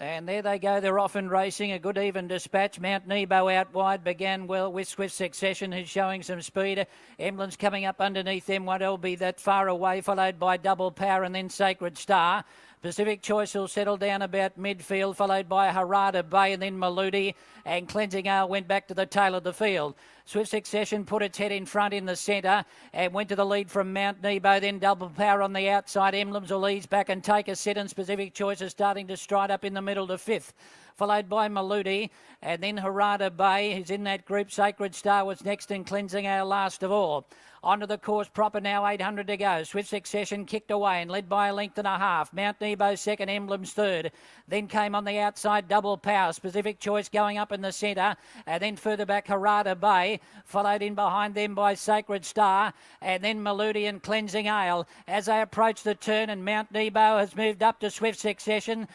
And there they go. They're off and racing. A good even dispatch. Mount Nebo out wide. Began well with Swift Succession, who's showing some speed. Emblem's coming up underneath them. Won't be that far away. Followed by Double Power and then Sacred Star. Pacific Choice will settle down about midfield, followed by Harada Bay and then Maludi, and Cleansing Ale went back to the tail of the field. Swift Succession put its head in front in the centre and went to the lead from Mount Nebo, then Double Power on the outside. Emblems will ease back and take a set, and Pacific Choice is starting to stride up in the middle to fifth, followed by Maludi, and then Harada Bay, who's in that group. Sacred Star was next and Cleansing Ale last of all. Onto the course proper now, 800 to go. Swift Succession kicked away and led by a length and a half. Mount Nebo second, Emblems third. Then came on the outside Double Power. Pacific Choice going up in the centre. And then further back Harada Bay. Followed in behind them by Sacred Star. And then Maludi and Cleansing Ale. As they approach the turn, and Mount Nebo has moved up to Swift Succession.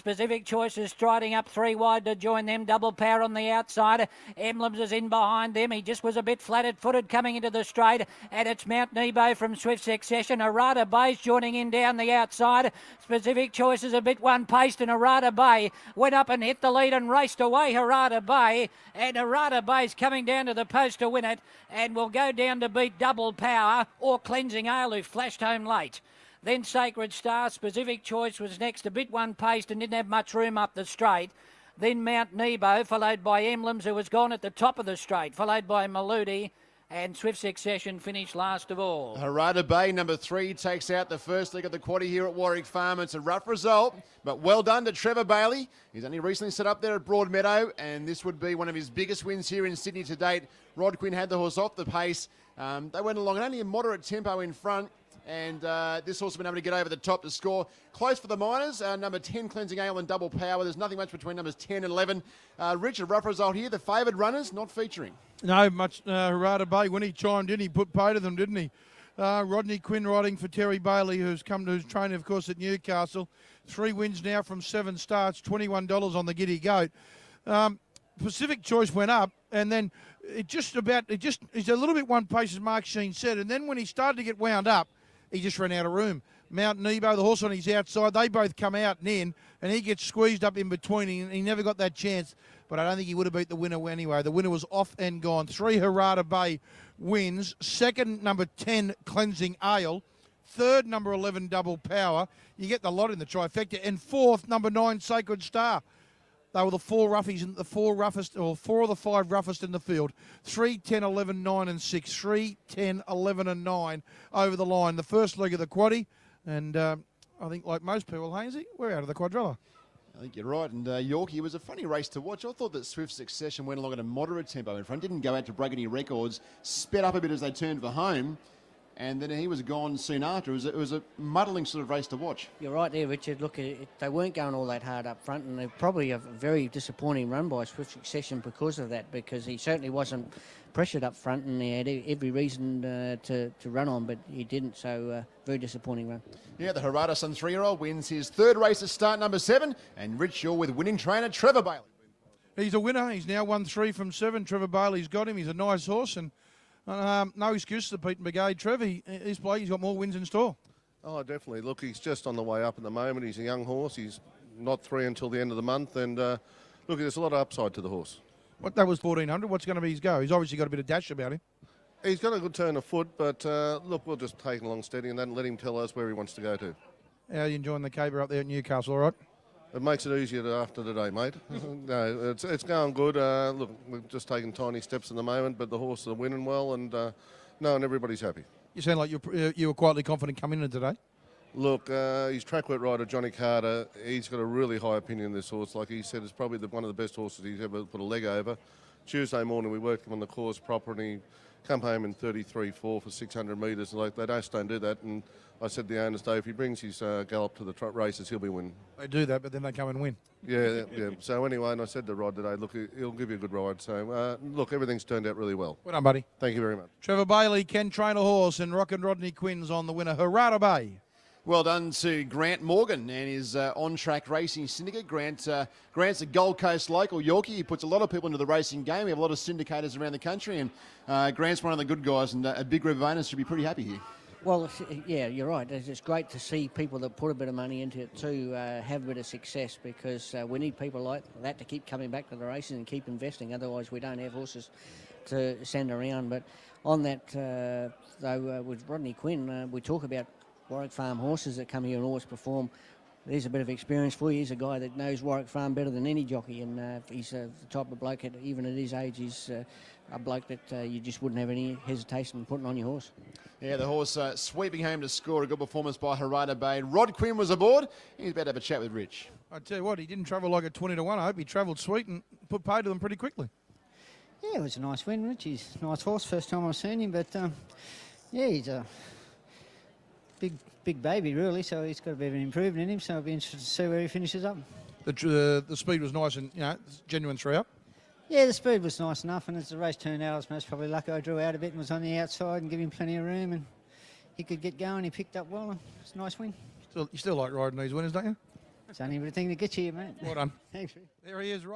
Pacific Choice is striding up three wide to join them. Double Power on the outside. Emblems is in behind them. He just was a bit flatted-footed coming into the straight. And it's Mount Nebo from Swift Succession. Harada Bay's joining in down the outside. Pacific Choice is a bit one-paced, and Harada Bay went up and hit the lead and raced away Harada Bay. And Harada Bay's coming down to the post to win it and will go down to beat Double Power or Cleansing Ale, who flashed home late. Then Sacred Star. Pacific Choice was next, a bit one-paced and didn't have much room up the straight. Then Mount Nebo, followed by Emblems, who was gone at the top of the straight, followed by Maludi. And Swift Succession finished last of all. Harada Bay, number 3, takes out the first leg of the quaddie here at Warwick Farm. It's a rough result, but well done to Trevor Bailey. He's only recently set up there at Broadmeadow, and this would be one of his biggest wins here in Sydney to date. Rod Quinn had the horse off the pace. They went along at only a moderate tempo in front, and this horse has been able to get over the top to score. Close for the Miners, number 10, Cleansing Ale and Double Power. There's nothing much between numbers 10 and 11. Richard, rough result here. The favoured runners not featuring. No, much Harada Bay. When he chimed in, he put pay to them, didn't he? Rodney Quinn riding for Terry Bailey, who's training, of course, at Newcastle. 3 wins now from 7 starts, $21 on the Giddy Goat. Pacific Choice went up, and then he's a little bit one pace, as Mark Sheen said, and then when he started to get wound up, he just ran out of room. Mount Nebo, the horse on his outside, they both come out and in, and he gets squeezed up in between. He never got that chance, but I don't think he would have beat the winner anyway. The winner was off and gone. 3, Harada Bay wins. Second, number 10, Cleansing Ale. Third, number 11, Double Power. You get the lot in the trifecta. And fourth, number 9, Sacred Star. They were the 4 roughies, and the 4 of the 5 roughest in the field. 3, 10, 11, 9 and 6. 3, 10, 11 and 9 over the line. The first leg of the quaddie. And I think, like most people, Hainsey, we're out of the quadrilla. I think you're right. And Yorkie, it was a funny race to watch. I thought that Swift Succession went along at a moderate tempo in front. Didn't go out to break any records. Sped up a bit as they turned for home. And then he was gone soon after. It was a muddling sort of race to watch. You're right there, Richard. Look, they weren't going all that hard up front, and they're probably a very disappointing run by Swift Succession because of that, because he certainly wasn't pressured up front, and he had every reason to run on, but he didn't, so very disappointing run. Yeah, the Harada Son 3-year-old wins his 3rd race at start number 7, and Rich Shaw with winning trainer Trevor Bailey. He's a winner. He's now won 3 from 7. Trevor Bailey's got him. He's a nice horse, and no excuse to Pete Brigade. Trevor, he's got more wins in store. Oh, definitely. Look, he's just on the way up at the moment. He's a young horse. He's not 3 until the end of the month. And, look, there's a lot of upside to the horse. That was 1,400. What's going to be his go? He's obviously got a bit of dash about him. He's got a good turn of foot, but, look, we'll just take it along steady and then let him tell us where he wants to go to. How are you enjoying the caber up there at Newcastle, all right? It makes it easier after today, mate. No, it's going good. Look, we're just taking tiny steps at the moment, but the horses are winning well, and and everybody's happy. You sound like you were quietly confident coming in today. Look, his track work rider, Johnny Carter, he's got a really high opinion of this horse. Like he said, it's probably one of the best horses he's ever put a leg over. Tuesday morning, we worked him on the course proper, and he come home in 33.4 for 600 metres. Like they just don't do that, and I said to the owners, Dave, if he brings his gallop to the races, he'll be winning. They do that, but then they come and win. Yeah. So anyway, and I said to Rod today, look, he'll give you a good ride. So, look, everything's turned out really well. Well done, buddy. Thank you very much. Trevor Bailey can train a horse, and Rock and Rodney Quinn's on the winner, Harada Bay. Well done to Grant Morgan and his on-track racing syndicate. Grant's a Gold Coast local Yorkie. He puts a lot of people into the racing game. We have a lot of syndicators around the country, and Grant's one of the good guys, and a Big River owners should be pretty happy here. Well, yeah, you're right. It's great to see people that put a bit of money into it too have a bit of success, because we need people like that to keep coming back to the races and keep investing. Otherwise, we don't have horses to send around. But on that, though, with Rodney Quinn, we talk about Warwick Farm horses that come here and always perform. There's a bit of experience for you. He's a guy that knows Warwick Farm better than any jockey, and he's the type of bloke, even at his age, he's a bloke that you just wouldn't have any hesitation in putting on your horse. Yeah, the horse sweeping home to score. A good performance by Harada Bay. Rod Quinn was aboard. He's about to have a chat with Rich. I tell you what, he didn't travel like a 20-1. I hope he travelled sweet and put pay to them pretty quickly. Yeah, it was a nice win, Rich. He's a nice horse. First time I've seen him, but yeah, he's a big baby, really. So he's got a bit of an improvement in him. So I'll be interested to see where he finishes up. The speed was nice and, genuine throughout. Yeah, the speed was nice enough, and as the race turned out, I was most probably lucky. I drew out a bit and was on the outside and give him plenty of room, and he could get going. He picked up well, and it's a nice win. You still like riding these winners, don't you? It's only a thing to get you, mate. Well done. Thanks, Rick. There he is, Rock.